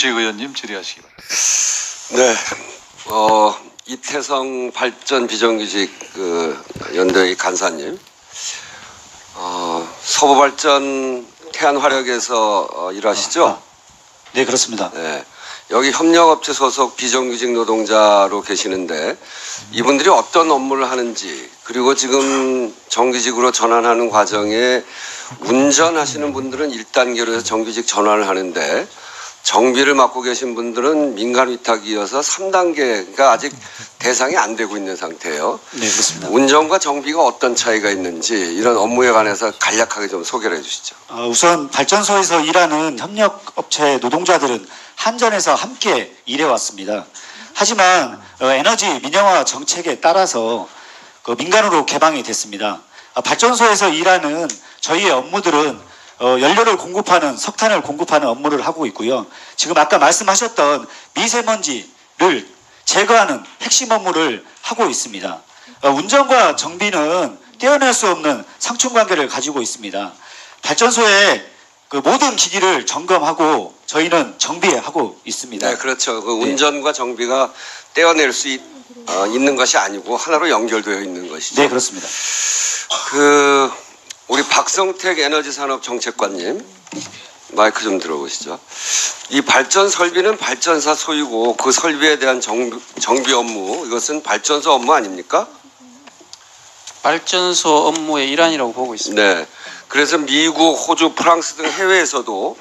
의원님 질의하시기 바랍니다. 네, 이태성 발전 비정규직 연대의 간사님, 서부발전 태안화력에서 일하시죠? 네, 그렇습니다. 네, 여기 협력업체 소속 비정규직 노동자로 계시는데 이분들이 어떤 업무를 하는지, 그리고 지금 정규직으로 전환하는 과정에 운전하시는 분들은 1단계로 해서 정규직 전환을 하는데 정비를 맡고 계신 분들은 민간 위탁이어서 3단계, 그러니까 아직 대상이 안 되고 있는 상태예요. 네, 그렇습니다. 운전과 정비가 어떤 차이가 있는지 이런 업무에 관해서 간략하게 좀 소개를 해 주시죠. 우선 발전소에서 일하는 협력업체 노동자들은 한전에서 함께 일해왔습니다. 하지만 에너지 민영화 정책에 따라서 민간으로 개방이 됐습니다. 발전소에서 일하는 저희의 업무들은 연료를 공급하는, 석탄을 공급하는 업무를 하고 있고요. 지금 아까 말씀하셨던 미세먼지를 제거하는 핵심 업무를 하고 있습니다. 운전과 정비는 떼어낼 수 없는 상충관계를 가지고 있습니다. 발전소의 모든 기기를 점검하고 저희는 정비하고 있습니다. 네, 그렇죠. 운전과 정비가 떼어낼 수 있는 것이 아니고 하나로 연결되어 있는 것이죠. 네, 그렇습니다. 우리 박성택 에너지산업정책관님, 마이크 좀 들어보시죠. 이 발전 설비는 발전사 소유고 그 설비에 대한 정비 업무, 이것은 발전소 업무 아닙니까? 발전소 업무의 일환이라고 보고 있습니다. 네. 그래서 미국, 호주, 프랑스 등 해외에서도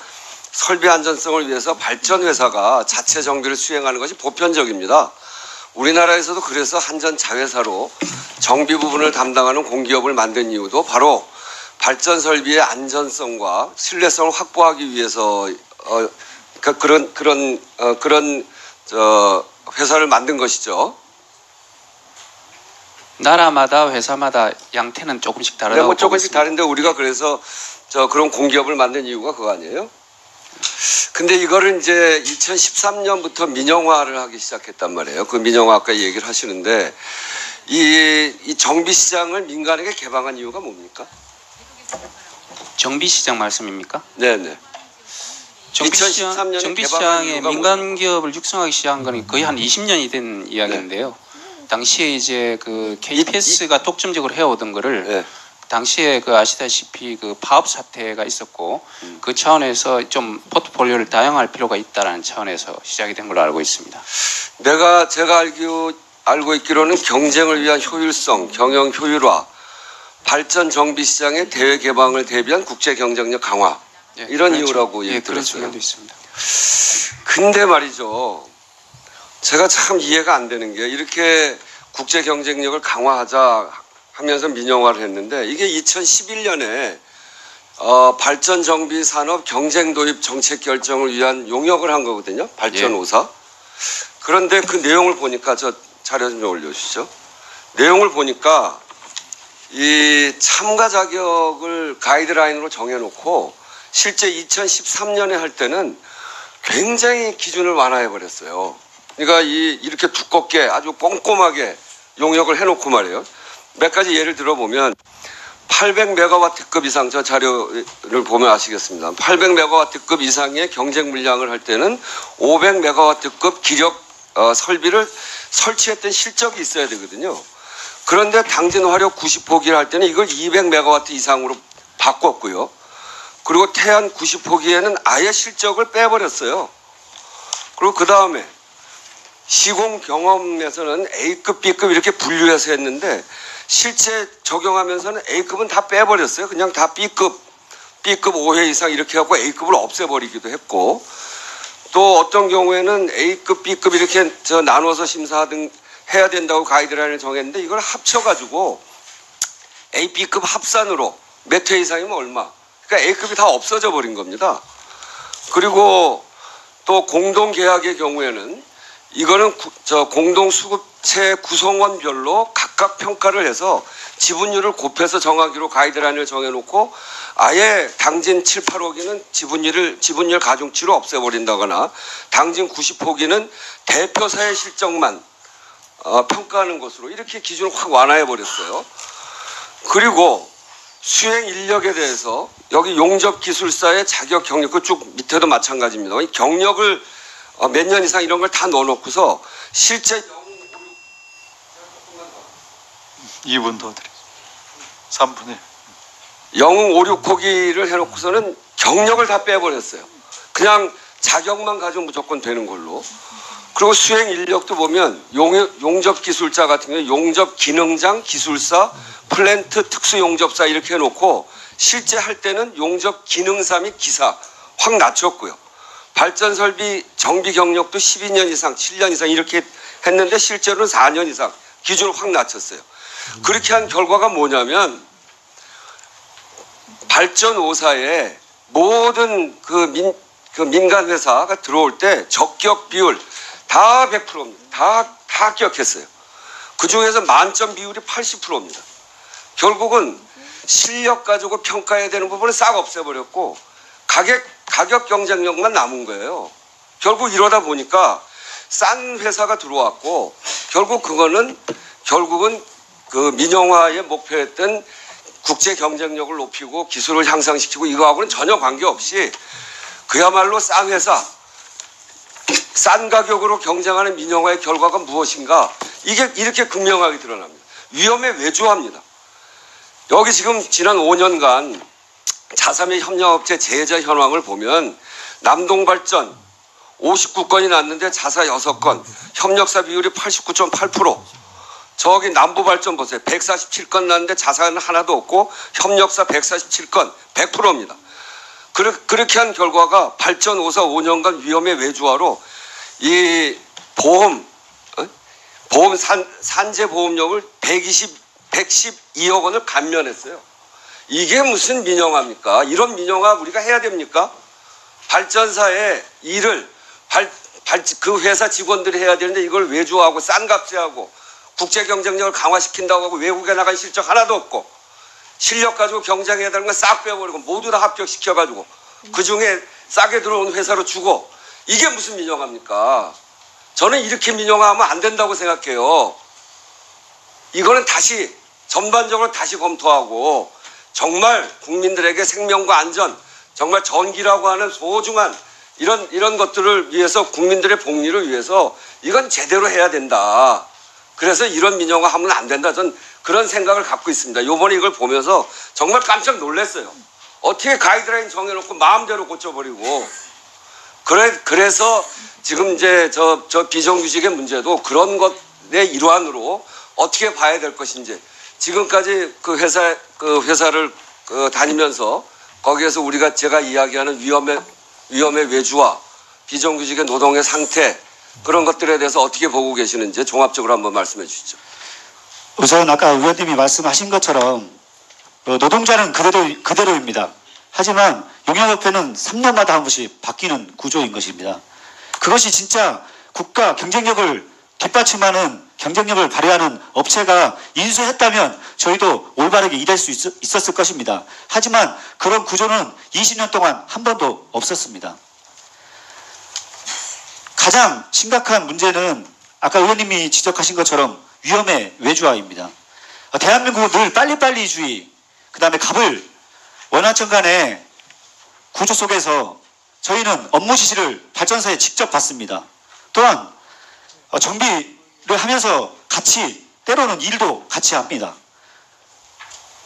설비 안전성을 위해서 발전 회사가 자체 정비를 수행하는 것이 보편적입니다. 우리나라에서도 그래서 한전 자회사로 정비 부분을 담당하는 공기업을 만든 이유도 바로 발전 설비의 안전성과 신뢰성을 확보하기 위해서 그런 회사를 만든 것이죠. 나라마다 회사마다 양태는 조금씩 다르다고 보고 조금씩 있습니다. 다른데 우리가 그래서 그런 공기업을 만든 이유가 그거 아니에요? 근데 이거를 이제 2013년부터 민영화를 하기 시작했단 말이에요. 그 민영화 아까 얘기를 하시는데 이 정비 시장을 민간에게 개방한 이유가 뭡니까? 정비 시장 말씀입니까? 네네. 정비 시장에 민간 기업을 육성하기 시작한 건 거의 한 20년이 된 이야기인데요. 당시에 이제 KPS가 독점적으로 해오던 거를 당시에 아시다시피 파업 사태가 있었고 그 차원에서 좀 포트폴리오를 다양화할 필요가 있다는 차원에서 시작이 된 걸로 알고 있습니다. 제가 알고 있기로는 경쟁을 위한 효율성, 경영 효율화, 발전 정비 시장의 대외 개방을 대비한 국제 경쟁력 강화, 이런 그렇죠. 이유라고 그런 들었어요. 측면도 있습니다. 근데 말이죠, 제가 참 이해가 안 되는 게 이렇게 국제 경쟁력을 강화하자 하면서 민영화를 했는데 이게 2011년에 발전 정비 산업 경쟁 도입 정책 결정을 위한 용역을 한 거거든요. 발전 5사. 그런데 그 내용을 보니까 저 자료 좀 올려주시죠. 내용을 보니까 이 참가 자격을 가이드라인으로 정해놓고 실제 2013년에 할 때는 굉장히 기준을 완화해 버렸어요. 그러니까 이렇게 두껍게 아주 꼼꼼하게 용역을 해놓고 말이에요. 몇 가지 예를 들어보면 800메가와트급 이상, 저 자료를 보면 아시겠습니다. 800메가와트급 이상의 경쟁 물량을 할 때는 500메가와트급 기력 설비를 설치했던 실적이 있어야 되거든요. 그런데 당진 화력 90호기를 할 때는 이걸 200메가와트 이상으로 바꿨고요. 그리고 태안 90호기에는 아예 실적을 빼버렸어요. 그리고 그 다음에 시공 경험에서는 A급, B급 이렇게 분류해서 했는데 실제 적용하면서는 A급은 다 빼버렸어요. 그냥 다 B급 5회 이상 이렇게 하고 A급을 없애버리기도 했고, 또 어떤 경우에는 A급, B급 이렇게 나눠서 해야 된다고 가이드라인을 정했는데 이걸 합쳐가지고 A, B급 합산으로 몇 회 이상이면 얼마. 그러니까 A급이 다 없어져 버린 겁니다. 그리고 또 공동계약의 경우에는 이거는 공동수급체 구성원별로 각각 평가를 해서 지분율을 곱해서 정하기로 가이드라인을 정해놓고 아예 당진 7, 8호기는 지분율 가중치로 없애버린다거나 당진 90호기는 대표사의 실적만 평가하는 것으로 이렇게 기준을 확 완화해버렸어요. 그리고 수행 인력에 대해서 여기 용접기술사의 자격 경력, 그 쭉 밑에도 마찬가지입니다. 경력을 몇 년 이상 이런 걸 다 넣어놓고서 실제 2분 더 드리겠습니다. 3분에. 영웅 5, 6호기를 해놓고서는 경력을 다 빼버렸어요. 그냥 자격만 가지고 무조건 되는 걸로. 그리고 수행 인력도 보면 용접 기술자 같은 경우 용접 기능장 기술사, 플랜트 특수용접사 이렇게 해놓고 실제 할 때는 용접 기능사 및 기사 확 낮췄고요. 발전 설비 정비 경력도 12년 이상, 7년 이상 이렇게 했는데 실제로는 4년 이상 기준을 확 낮췄어요. 그렇게 한 결과가 뭐냐면 발전 5사에 모든 그 민간 회사가 들어올 때 적격 비율 다 100%입니다. 다 합격했어요. 그 중에서 만점 비율이 80%입니다. 결국은 실력 가지고 평가해야 되는 부분은 싹 없애버렸고 가격 경쟁력만 남은 거예요. 결국 이러다 보니까 싼 회사가 들어왔고 결국은 그 민영화의 목표였던 국제 경쟁력을 높이고 기술을 향상시키고 이거하고는 전혀 관계없이 그야말로 싼 회사, 싼 가격으로 경쟁하는 민영화의 결과가 무엇인가 이게 이렇게 극명하게 드러납니다. 위험에 외주합니다. 여기 지금 지난 5년간 자3의 협력업체 재해자 현황을 보면 남동발전 59건이 났는데 자사 6건, 협력사 비율이 89.8%. 저기 남부발전 보세요. 147건 났는데 자사는 하나도 없고 협력사 147건, 100%입니다. 그렇게 한 결과가 발전 5사 5년간 위험의 외주화로 이 보험 산재 보험료를 112억 원을 감면했어요. 이게 무슨 민영화입니까? 이런 민영화 우리가 해야 됩니까? 발전사의 일을 그 회사 직원들이 해야 되는데 이걸 외주화하고 싼 값에 하고 국제 경쟁력을 강화시킨다고 하고 외국에 나간 실적 하나도 없고 실력 가지고 경쟁해야 되는 건 싹 빼버리고 모두 다 합격시켜가지고 그중에 싸게 들어온 회사로 주고 이게 무슨 민영화입니까? 저는 이렇게 민영화하면 안 된다고 생각해요. 이거는 다시 전반적으로 다시 검토하고 정말 국민들에게 생명과 안전, 정말 전기라고 하는 소중한 이런 것들을 위해서 국민들의 복리를 위해서 이건 제대로 해야 된다. 그래서 이런 민영화 하면 안 된다. 전 그런 생각을 갖고 있습니다. 요번에 이걸 보면서 정말 깜짝 놀랐어요. 어떻게 가이드라인 정해놓고 마음대로 고쳐버리고. 그래서 지금 이제 저 비정규직의 문제도 그런 것의 일환으로 어떻게 봐야 될 것인지. 지금까지 그 회사를 다니면서 거기에서 제가 이야기하는 위험의 외주화, 비정규직의 노동의 상태, 그런 것들에 대해서 어떻게 보고 계시는지 종합적으로 한번 말씀해 주시죠. 우선 아까 의원님이 말씀하신 것처럼 노동자는 그대로입니다. 하지만 용역협회는 3년마다 한 번씩 바뀌는 구조인 것입니다. 그것이 진짜 국가 경쟁력을 뒷받침하는 경쟁력을 발휘하는 업체가 인수했다면 저희도 올바르게 일할 수 있었을 것입니다. 하지만 그런 구조는 20년 동안 한 번도 없었습니다. 가장 심각한 문제는 아까 의원님이 지적하신 것처럼 위험의 외주화입니다. 대한민국은 늘 빨리빨리주의, 그 다음에 갑을 원하청 간의 구조 속에서 저희는 업무 지시를 발전사에 직접 받습니다. 또한 정비를 하면서 같이 때로는 일도 같이 합니다.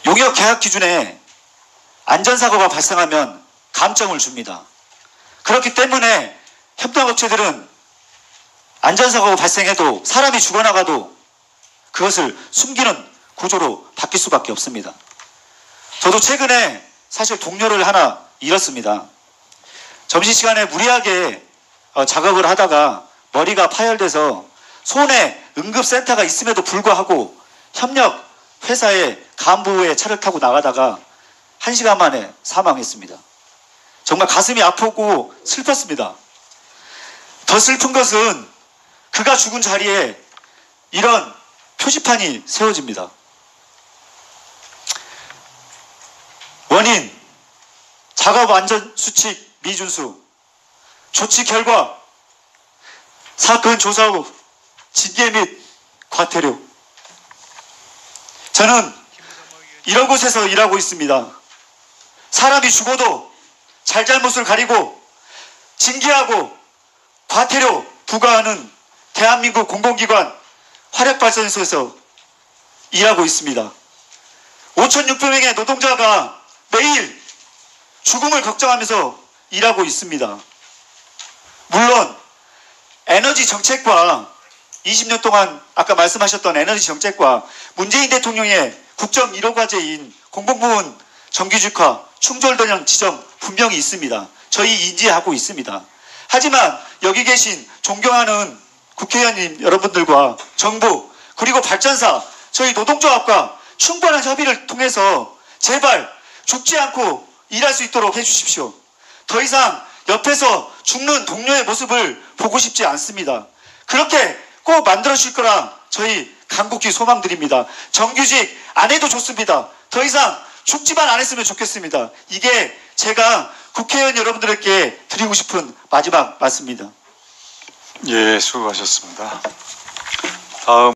용역 계약 기준에 안전사고가 발생하면 감점을 줍니다. 그렇기 때문에 협력업체들은 안전사고가 발생해도 사람이 죽어나가도 그것을 숨기는 구조로 바뀔 수밖에 없습니다. 저도 최근에 사실 동료를 하나 잃었습니다. 점심시간에 무리하게 작업을 하다가 머리가 파열돼서 손에 응급센터가 있음에도 불구하고 협력 회사의 간부의 차를 타고 나가다가 1시간 만에 사망했습니다. 정말 가슴이 아프고 슬펐습니다. 더 슬픈 것은 그가 죽은 자리에 이런 표지판이 세워집니다. 원인, 작업 안전 수칙 미준수, 조치 결과, 사건 조사 후 징계 및 과태료. 저는 이런 곳에서 일하고 있습니다. 사람이 죽어도 잘잘못을 가리고 징계하고 과태료 부과하는 대한민국 공공기관 화력발전소에서 일하고 있습니다. 5,600명의 노동자가 매일 죽음을 걱정하면서 일하고 있습니다. 물론 에너지 정책과 20년 동안 아까 말씀하셨던 에너지 정책과 문재인 대통령의 국정 1호 과제인 공공부문 정규직화, 충돌되는 지점 분명히 있습니다. 저희 인지하고 있습니다. 하지만 여기 계신 존경하는 국회의원님 여러분들과 정부 그리고 발전사 저희 노동조합과 충분한 협의를 통해서 제발 죽지 않고 일할 수 있도록 해주십시오. 더 이상 옆에서 죽는 동료의 모습을 보고 싶지 않습니다. 그렇게 꼭 만들어주실 거라 저희 간곡히 소망드립니다. 정규직 안 해도 좋습니다. 더 이상 죽지만 않았으면 좋겠습니다. 이게 제가 국회의원 여러분들에게 드리고 싶은 마지막 말씀입니다. 예, 수고하셨습니다. 다음